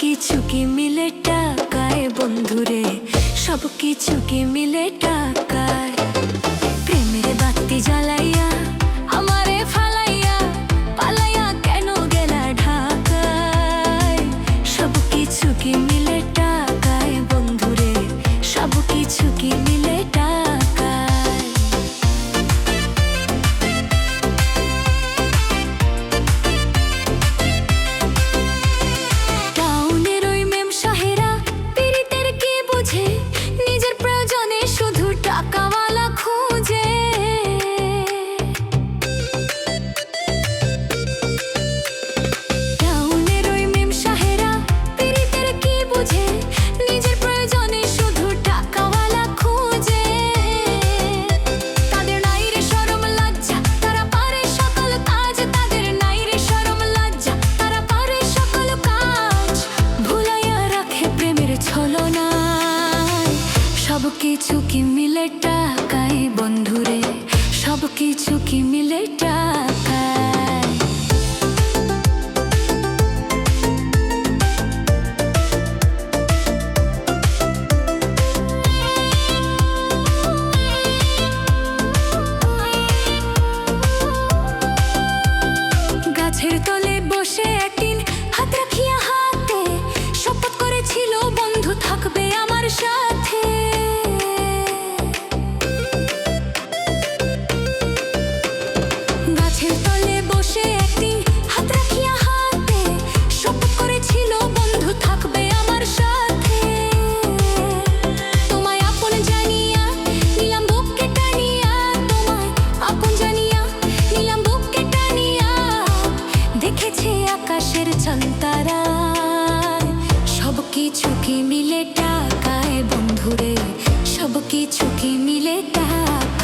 কিছু কি মিলে টাকায় বন্ধুরে, সব কিছু কি মিলে টাকায়। প্রেমের বাতি জ্বালাইয়া আমারে ফালাইয়া পালাইয়া কেন গেলা ঢাকায়। সব কিছু কি মিলে টাকায় বন্ধুরে, সব কিছু কি মিলে টাকায়। টাউনের ওই মেম সাহেরা পীড়িতের কি বুঝে, নিজের প্রয়োজনে শুধু টাকাওয়ালা খুঁজে। টাউনের ওই মেম সাহেরা পীড়িতের কি বুঝে, নিজের প্রয়োজনে শুধু টাকাওয়ালা খুঁজে। তাদের নাই রে শরম লজ্জা, তারা পারে সকল কাজ। তাদের নাই রে শরম লজ্জা, তারা পারে সকল কাজ। ভুলাইয়া রাখে প্রেমের ছলনায়, সব কিছু কি মিলে টাকায় বন্ধুরে, সব কিছু কি মিলে টাকায়। গাছের তলে বসে একদিন হাত রাখিয়া হাতে শপথ করেছিল বন্ধু থাকবে আমার সাথে। গাছের তলে বসে একদিন হাত রাখিয়া হাতে শপথ করেছিল বন্ধু থাকবে আমার সাথে। তোমায় আপন জানিয়া নিলাম বুকে টানিয়া, তোমায় আপন জানিয়া নিলাম বুকে টানিয়া। দেখেছি আকাশের চাঁদ-তারায়, সব কিছু কি মিলে টাকায় বন্ধুরে, সব কিছু কি মিলে টাকায়।